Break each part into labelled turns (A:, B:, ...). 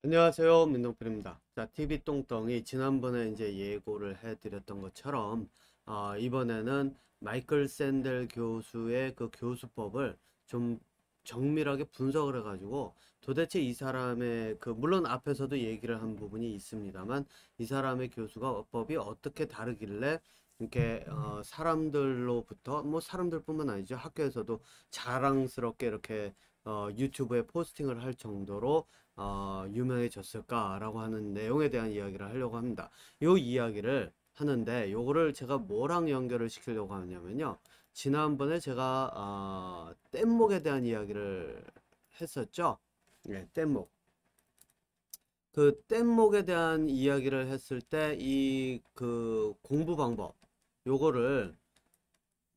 A: 안녕하세요, 민동필입니다. 자, TV 똥덩이 지난번에 이제 예고를 해드렸던 것처럼 이번에는 마이클 샌델 교수의 그 교수법을 좀 정밀하게 분석을 해가지고 도대체 이 사람의 그 물론 앞에서도 얘기를 한 부분이 있습니다만 이 사람의 교수가 법이 어떻게 다르길래 이렇게 사람들로부터 뭐 사람들뿐만 아니죠, 학교에서도 자랑스럽게 이렇게 유튜브에 포스팅을 할 정도로 유명해졌을까라고 하는 내용에 대한 이야기를 하려고 합니다. 요 이야기를 하는데 요거를 제가 뭐랑 연결을 시키려고 하냐면요. 지난번에 제가 뗏목에 대한 이야기를 했었죠. 네, 뗏목. 그 뗏목에 대한 이야기를 했을 때 이 그 공부 방법 요거를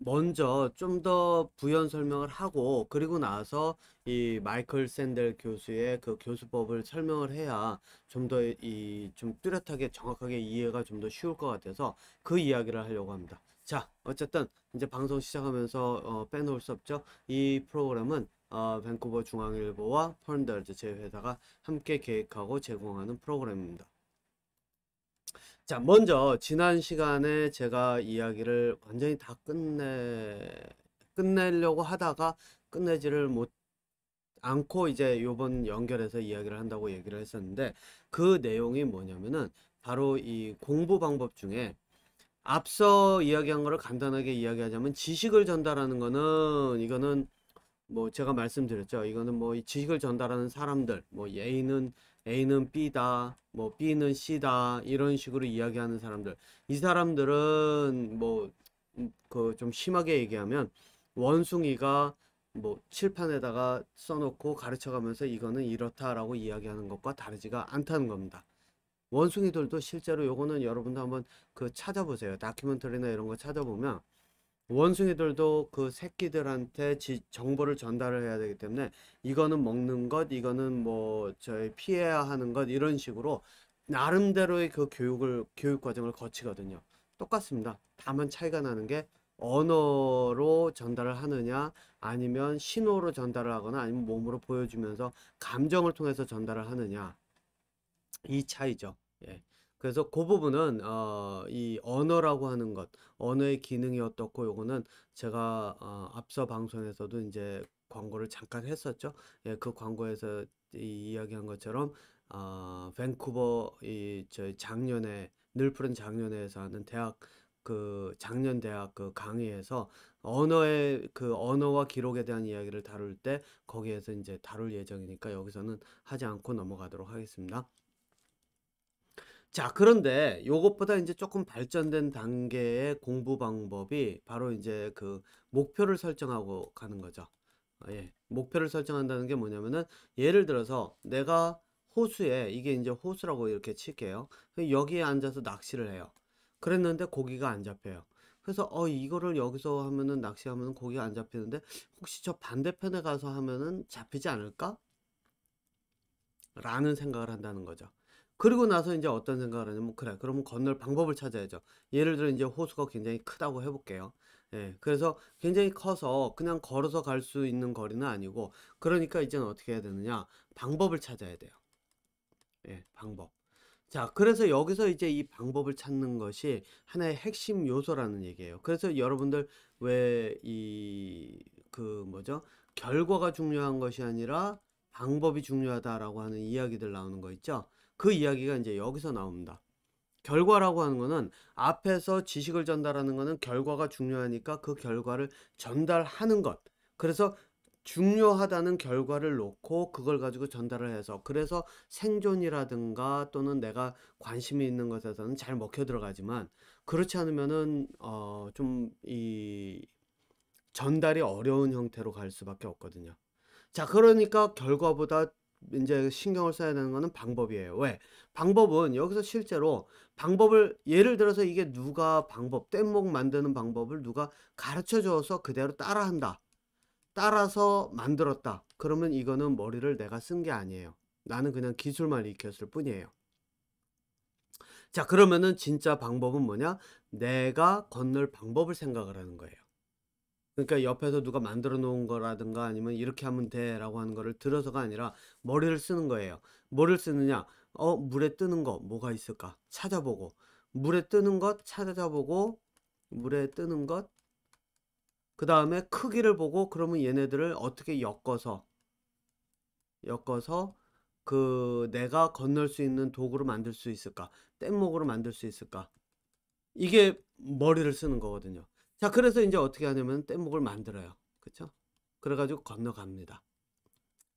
A: 먼저 좀 더 부연 설명을 하고 그리고 나서 이 마이클 샌델 교수의 그 교수법을 설명을 해야 좀 더 이 좀 뚜렷하게 정확하게 이해가 좀 더 쉬울 것 같아서 그 이야기를 하려고 합니다. 자, 어쨌든 이제 방송 시작하면서 빼놓을 수 없죠. 이 프로그램은 밴쿠버 중앙일보와 펀더즈 제 회사가 함께 계획하고 제공하는 프로그램입니다. 자, 먼저 지난 시간에 제가 이야기를 완전히 다 끝내려고 하다가 끝내지를 못 않고 이제 요번 연결해서 이야기를 한다고 얘기를 했었는데 그 내용이 뭐냐면은 바로 이 공부 방법 중에 앞서 이야기한 거를 간단하게 이야기하자면 지식을 전달하는 거는 이거는 뭐 제가 말씀드렸죠. 이거는 뭐 이 지식을 전달하는 사람들, 뭐 A는 B다, 뭐 B는 C다 이런 식으로 이야기하는 사람들. 이 사람들은 뭐 그 좀 심하게 얘기하면 원숭이가 뭐 칠판에다가 써놓고 가르쳐가면서 이거는 이렇다라고 이야기하는 것과 다르지가 않다는 겁니다. 원숭이들도 실제로 요거는 여러분도 한번 그 찾아보세요. 다큐멘터리나 이런 거 찾아보면 원숭이들도 그 새끼들한테 정보를 전달을 해야 되기 때문에 이거는 먹는 것, 이거는 뭐 저희 피해야 하는 것 이런 식으로 나름대로의 그 교육 과정을 거치거든요. 똑같습니다. 다만 차이가 나는 게 언어로 전달을 하느냐 아니면 신호로 전달을 하거나 아니면 몸으로 보여주면서 감정을 통해서 전달을 하느냐 이 차이죠. 예. 그래서 그 부분은 이 언어라고 하는 것, 언어의 기능이 어떻고 요거는 제가 앞서 방송에서도 이제 광고를 잠깐 했었죠. 예, 그 광고에서 이야기한 것처럼 밴쿠버 이 저희 작년에 늘푸른 작년에서 하는 대학 그 작년 대학 그 강의에서 언어의 그 언어와 기록에 대한 이야기를 다룰 때 거기에서 이제 다룰 예정이니까 여기서는 하지 않고 넘어가도록 하겠습니다. 자, 그런데 요것보다 이제 조금 발전된 단계의 공부 방법이 바로 이제 그 목표를 설정하고 가는 거죠. 예. 목표를 설정한다는 게 뭐냐면은 예를 들어서 내가 호수에 이게 이제 호수라고 이렇게 칠게요. 여기에 앉아서 낚시를 해요. 그랬는데 고기가 안 잡혀요. 그래서 이거를 여기서 하면은 낚시하면은 고기가 안 잡히는데 혹시 저 반대편에 가서 하면은 잡히지 않을까? 라는 생각을 한다는 거죠. 그리고 나서 이제 어떤 생각을 하냐면 그래 그러면 건널 방법을 찾아야죠. 예를 들어 이제 호수가 굉장히 크다고 해볼게요. 예, 그래서 굉장히 커서 그냥 걸어서 갈 수 있는 거리는 아니고 그러니까 이제는 어떻게 해야 되느냐 방법을 찾아야 돼요. 예, 방법. 자, 그래서 여기서 이제 이 방법을 찾는 것이 하나의 핵심 요소라는 얘기예요. 그래서 여러분들 왜 이 그 뭐죠? 결과가 중요한 것이 아니라 방법이 중요하다라고 하는 이야기들 나오는 거 있죠? 그 이야기가 이제 여기서 나옵니다. 결과라고 하는 거는 앞에서 지식을 전달하는 거는 결과가 중요하니까 그 결과를 전달하는 것. 그래서 중요하다는 결과를 놓고 그걸 가지고 전달을 해서 그래서 생존이라든가 또는 내가 관심이 있는 것에서는 잘 먹혀 들어가지만 그렇지 않으면은 좀 이 전달이 어려운 형태로 갈 수밖에 없거든요. 자, 그러니까 결과보다 이제 신경을 써야 되는 거는 방법이에요. 왜? 방법은 여기서 실제로 방법을 예를 들어서 이게 누가 방법, 뗏목 만드는 방법을 누가 가르쳐 줘서 그대로 따라한다. 따라서 만들었다. 그러면 이거는 머리를 내가 쓴 게 아니에요. 나는 그냥 기술만 익혔을 뿐이에요. 자, 그러면은 진짜 방법은 뭐냐? 내가 건널 방법을 생각을 하는 거예요. 그러니까 옆에서 누가 만들어 놓은 거라든가 아니면 이렇게 하면 돼라고 하는 거를 들어서가 아니라 머리를 쓰는 거예요. 뭐를 쓰느냐? 물에 뜨는 거 뭐가 있을까? 찾아보고 물에 뜨는 것 찾아보고 물에 뜨는 것 그다음에 크기를 보고 그러면 얘네들을 어떻게 엮어서 그 내가 건널 수 있는 도구로 만들 수 있을까? 뗏목으로 만들 수 있을까? 이게 머리를 쓰는 거거든요. 자, 그래서 이제 어떻게 하냐면 뗏목을 만들어요. 그쵸? 그래가지고 건너갑니다.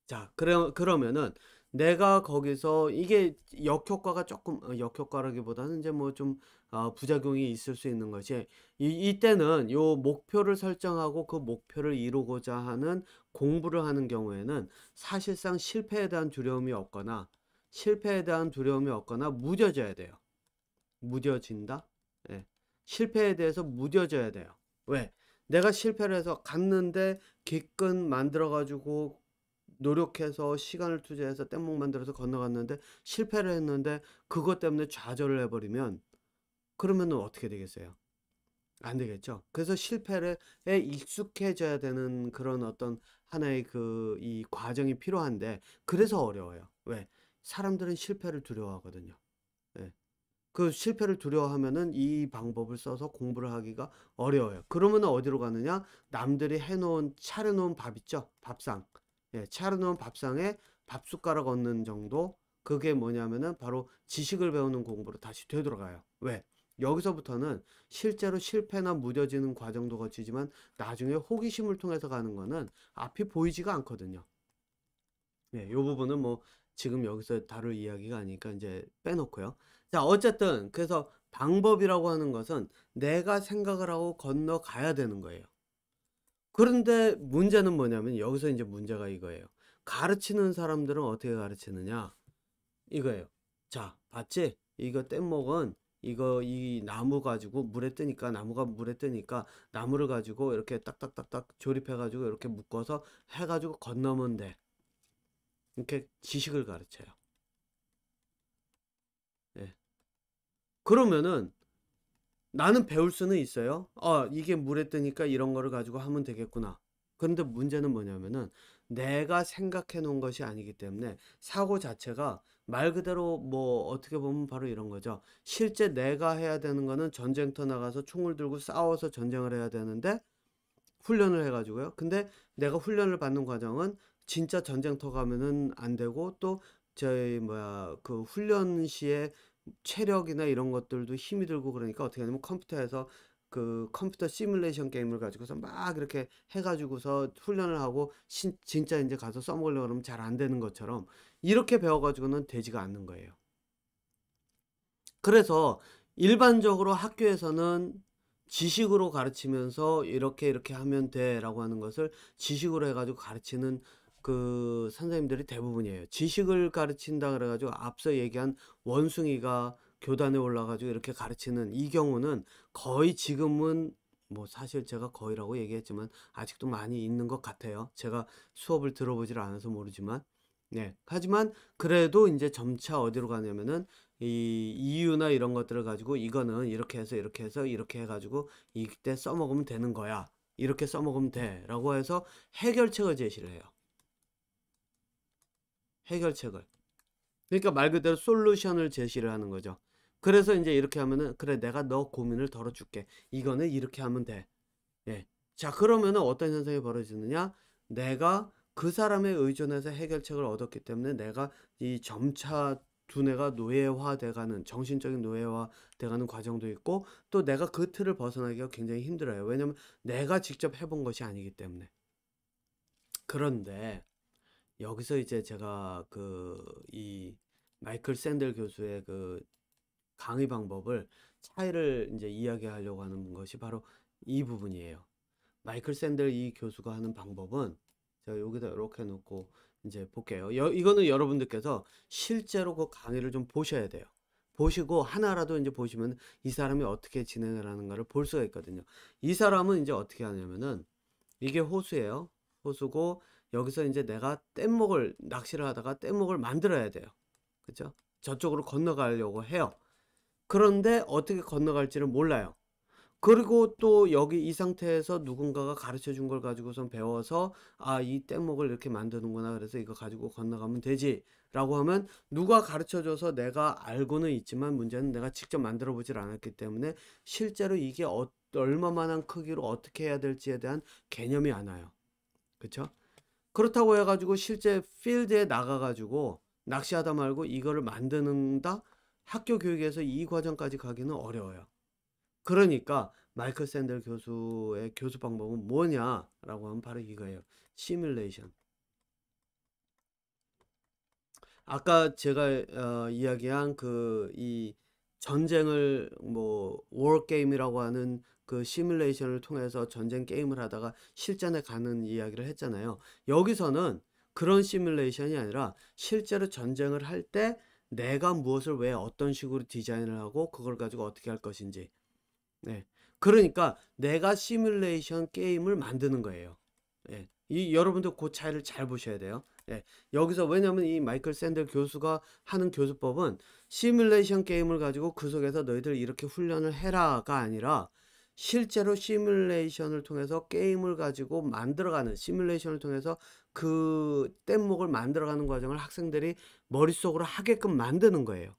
A: 자, 그러면은 내가 거기서 이게 역효과가 조금, 역효과라기보다는 이제 뭐 좀, 부작용이 있을 수 있는 것이, 이때는 요 목표를 설정하고 그 목표를 이루고자 하는 공부를 하는 경우에는 사실상 실패에 대한 두려움이 없거나 무뎌져야 돼요. 무뎌진다? 예. 실패에 대해서 무뎌져야 돼요. 왜? 내가 실패를 해서 갔는데 기껏 만들어가지고 노력해서 시간을 투자해서 뗏목 만들어서 건너갔는데 실패를 했는데 그것 때문에 좌절을 해버리면 그러면은 어떻게 되겠어요? 안 되겠죠. 그래서 실패에 익숙해져야 되는 그런 어떤 하나의 이 과정이 필요한데 그래서 어려워요. 왜? 사람들은 실패를 두려워하거든요. 예. 그 실패를 두려워하면은 이 방법을 써서 공부를 하기가 어려워요. 그러면 어디로 가느냐? 남들이 차려놓은 밥 있죠? 밥상. 예, 차려놓은 밥상에 밥숟가락 얹는 정도? 그게 뭐냐면은 바로 지식을 배우는 공부로 다시 되돌아가요. 왜? 여기서부터는 실제로 실패나 무뎌지는 과정도 거치지만 나중에 호기심을 통해서 가는 거는 앞이 보이지가 않거든요. 네, 요 부분은 뭐 지금 여기서 다룰 이야기가 아니니까 이제 빼놓고요. 자, 어쨌든 그래서 방법이라고 하는 것은 내가 생각을 하고 건너가야 되는 거예요. 그런데 문제는 뭐냐면 여기서 이제 문제가 이거예요. 가르치는 사람들은 어떻게 가르치느냐? 이거예요. 자, 봤지? 이거 뗏목은 이 나무 가지고 나무가 물에 뜨니까 나무를 가지고 이렇게 딱딱딱딱 조립해 가지고 이렇게 묶어서 해 가지고 건너면 돼. 이렇게 지식을 가르쳐요. 예. 그러면은 나는 배울 수는 있어요. 이게 물에 뜨니까 이런 거를 가지고 하면 되겠구나. 그런데 문제는 뭐냐면은 내가 생각해 놓은 것이 아니기 때문에 사고 자체가 말 그대로 뭐 어떻게 보면 바로 이런 거죠. 실제 내가 해야 되는 거는 전쟁터 나가서 총을 들고 싸워서 전쟁을 해야 되는데 훈련을 해가지고요. 근데 내가 훈련을 받는 과정은 진짜 전쟁터 가면은 안 되고 또 저희 뭐야 그 훈련 시에 체력이나 이런 것들도 힘이 들고 그러니까 어떻게 하냐면 컴퓨터에서 그 컴퓨터 시뮬레이션 게임을 가지고서 막 이렇게 해가지고서 훈련을 하고 진짜 이제 가서 써먹으려고 그러면 잘 안 되는 것처럼 이렇게 배워가지고는 되지가 않는 거예요. 그래서 일반적으로 학교에서는 지식으로 가르치면서 이렇게 하면 돼라고 하는 것을 지식으로 해가지고 가르치는 그 선생님들이 대부분이에요. 지식을 가르친다 그래가지고 앞서 얘기한 원숭이가 교단에 올라가지고 이렇게 가르치는 이 경우는 거의 지금은 뭐 사실 제가 거의라고 얘기했지만 아직도 많이 있는 것 같아요. 제가 수업을 들어보질 않아서 모르지만 네. 하지만 그래도 이제 점차 어디로 가냐면은 이 이유나 이런 것들을 가지고 이거는 이렇게 해서 이렇게 해가지고 이때 써먹으면 되는 거야. 이렇게 써먹으면 돼. 라고 해서 해결책을 제시를 해요. 해결책을. 그러니까 말 그대로 솔루션을 제시를 하는 거죠. 그래서 이제 이렇게 하면은 그래 내가 너 고민을 덜어줄게. 이거는 이렇게 하면 돼. 예. 자, 그러면은 어떤 현상이 벌어지느냐? 내가 그 사람에 의존해서 해결책을 얻었기 때문에 내가 이 점차 두뇌가 노예화 돼가는, 정신적인 노예화 돼가는 과정도 있고, 또 내가 그 틀을 벗어나기가 굉장히 힘들어요. 왜냐면 내가 직접 해본 것이 아니기 때문에. 그런데 여기서 이제 제가 이 마이클 샌델 교수의 그 강의 방법을 차이를 이제 이야기하려고 하는 것이 바로 이 부분이에요. 마이클 샌델 이 교수가 하는 방법은 제가 여기다 이렇게 놓고 이제 볼게요. 이거는 여러분들께서 실제로 그 강의를 좀 보셔야 돼요. 보시고 하나라도 이제 보시면 이 사람이 어떻게 진행을 하는가를 볼 수가 있거든요. 이 사람은 이제 어떻게 하냐면은 이게 호수예요. 호수고 여기서 이제 내가 낚시를 하다가 뗏목을 만들어야 돼요. 그죠? 저쪽으로 건너가려고 해요. 그런데 어떻게 건너갈지를 몰라요. 그리고 또 여기 이 상태에서 누군가가 가르쳐 준 걸 가지고선 배워서 아, 이 뗏목을 이렇게 만드는구나. 그래서 이거 가지고 건너가면 되지. 라고 하면 누가 가르쳐 줘서 내가 알고는 있지만 문제는 내가 직접 만들어 보질 않았기 때문에 실제로 이게 얼마만한 크기로 어떻게 해야 될지에 대한 개념이 안 와요. 그쵸? 그렇다고 해가지고 실제 필드에 나가가지고 낚시하다 말고 이거를 만드는다? 학교 교육에서 이 과정까지 가기는 어려워요. 그러니까 마이클 샌델 교수의 교수 방법은 뭐냐라고 하면 바로 이거예요. 시뮬레이션. 아까 제가 이야기한 그 이 전쟁을 뭐 워 게임이라고 하는 그 시뮬레이션을 통해서 전쟁 게임을 하다가 실전에 가는 이야기를 했잖아요. 여기서는 그런 시뮬레이션이 아니라 실제로 전쟁을 할 때 내가 무엇을 왜 어떤 식으로 디자인을 하고 그걸 가지고 어떻게 할 것인지. 네. 그러니까 내가 시뮬레이션 게임을 만드는 거예요. 예. 이 여러분들 그 차이를 잘 보셔야 돼요. 예. 여기서 왜냐면 이 마이클 샌델 교수가 하는 교수법은 시뮬레이션 게임을 가지고 그 속에서 너희들 이렇게 훈련을 해라가 아니라 실제로 시뮬레이션을 통해서 게임을 가지고 만들어가는 시뮬레이션을 통해서 그 뗏목을 만들어가는 과정을 학생들이 머릿속으로 하게끔 만드는 거예요.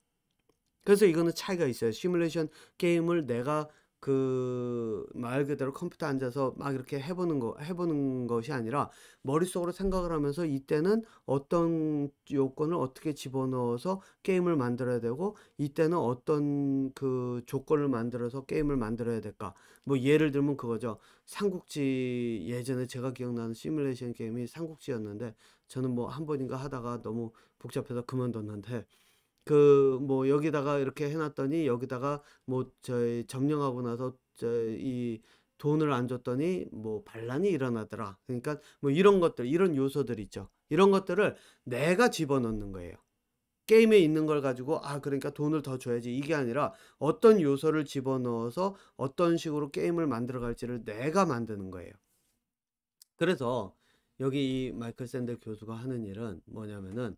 A: 그래서 이거는 차이가 있어요. 시뮬레이션 게임을 내가 그 말 그대로 컴퓨터 앉아서 막 이렇게 해보는 것이 아니라 머릿속으로 생각을 하면서 이때는 어떤 요건을 어떻게 집어넣어서 게임을 만들어야 되고 이때는 어떤 그 조건을 만들어서 게임을 만들어야 될까. 뭐 예를 들면 그거죠. 삼국지 예전에 제가 기억나는 시뮬레이션 게임이 삼국지였는데 저는 뭐 한 번인가 하다가 너무 복잡해서 그만뒀는데 그 뭐 여기다가 이렇게 해놨더니 여기다가 뭐 저희 점령하고 나서 저이 돈을 안 줬더니 뭐 반란이 일어나더라. 그러니까 뭐 이런 것들 이런 요소들 있죠. 이런 것들을 내가 집어넣는 거예요. 게임에 있는 걸 가지고 아 그러니까 돈을 더 줘야지 이게 아니라 어떤 요소를 집어넣어서 어떤 식으로 게임을 만들어 갈지를 내가 만드는 거예요. 그래서 여기 이 마이클 샌델 교수가 하는 일은 뭐냐면은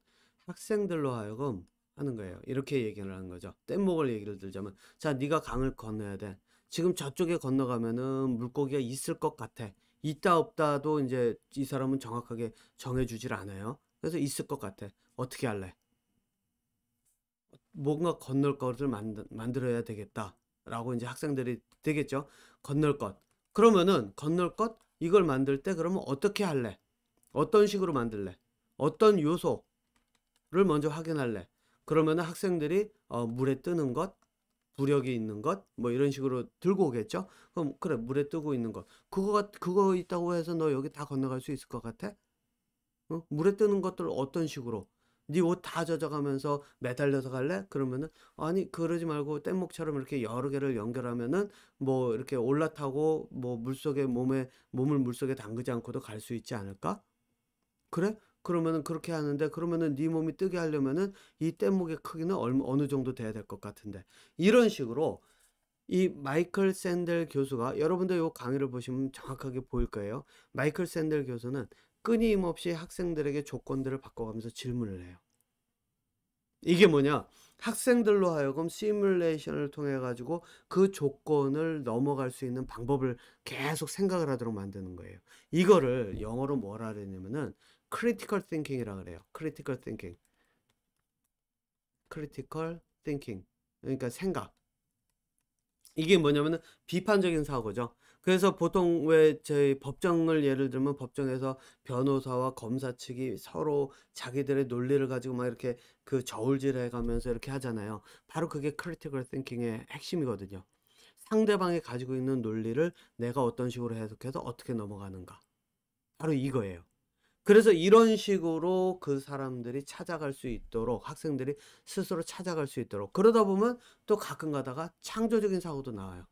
A: 학생들로 하여금 하는 거예요. 이렇게 얘기를 하는 거죠. 뗏목을 얘기를 들자면 자 네가 강을 건너야 돼. 지금 저쪽에 건너가면은 물고기가 있을 것 같아. 있다 없다도 이제 이 사람은 정확하게 정해주질 않아요. 그래서 있을 것 같아. 어떻게 할래? 뭔가 건널 것을 만들어야 되겠다. 라고 이제 학생들이 되겠죠. 건널 것. 그러면은 건널 것 이걸 만들 때 그러면 어떻게 할래? 어떤 식으로 만들래? 어떤 요소를 먼저 확인할래? 그러면은 학생들이 물에 뜨는 것, 부력이 있는 것, 뭐 이런 식으로 들고 오겠죠? 그럼 그래 물에 뜨고 있는 것. 그거 있다고 해서 너 여기 다 건너갈 수 있을 것 같아? 어? 물에 뜨는 것들 어떤 식으로? 네 옷 다 젖어가면서 매달려서 갈래? 그러면은 아니 그러지 말고 뗏목처럼 이렇게 여러 개를 연결하면은 뭐 이렇게 올라타고 뭐 물속에 몸을 물속에 담그지 않고도 갈 수 있지 않을까? 그래? 그러면은 그렇게 하는데 그러면은 네 몸이 뜨게 하려면은 이 뗏목의 크기는 어느 정도 돼야 될 것 같은데 이런 식으로 이 마이클 샌델 교수가 여러분들 요 강의를 보시면 정확하게 보일 거예요. 마이클 샌델 교수는 끊임없이 학생들에게 조건들을 바꿔가면서 질문을 해요. 이게 뭐냐? 학생들로 하여금 시뮬레이션을 통해 가지고 그 조건을 넘어갈 수 있는 방법을 계속 생각을 하도록 만드는 거예요. 이거를 영어로 뭐라 그러냐면은 critical thinking이라 그래요. critical thinking. critical thinking. 그러니까 생각. 이게 뭐냐면은 비판적인 사고죠. 그래서 보통 왜 저희 법정을 예를 들면 법정에서 변호사와 검사 측이 서로 자기들의 논리를 가지고 막 이렇게 그 저울질해 가면서 이렇게 하잖아요. 바로 그게 크리티컬 띵킹의 핵심이거든요. 상대방이 가지고 있는 논리를 내가 어떤 식으로 해석해서 어떻게 넘어가는가. 바로 이거예요. 그래서 이런 식으로 그 사람들이 찾아갈 수 있도록 학생들이 스스로 찾아갈 수 있도록 그러다 보면 또 가끔 가다가 창조적인 사고도 나와요.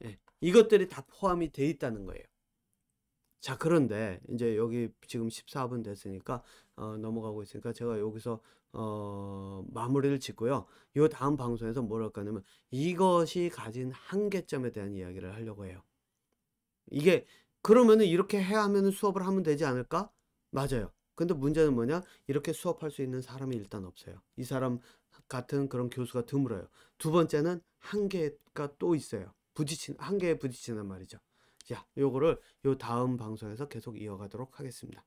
A: 예, 이것들이 다 포함이 돼 있다는 거예요. 자, 그런데 이제 여기 지금 14분 됐으니까 넘어가고 있으니까 제가 여기서 마무리를 짓고요. 이 다음 방송에서 뭘 할 거냐면 이것이 가진 한계점에 대한 이야기를 하려고 해요. 이게 그러면은 이렇게 해야 하면은 수업을 하면 되지 않을까? 맞아요. 근데 문제는 뭐냐? 이렇게 수업할 수 있는 사람이 일단 없어요. 이 사람 같은 그런 교수가 드물어요. 두 번째는 한계가 또 있어요. 한계에 부딪히는 말이죠. 자, 요거를 요 다음 방송에서 계속 이어가도록 하겠습니다.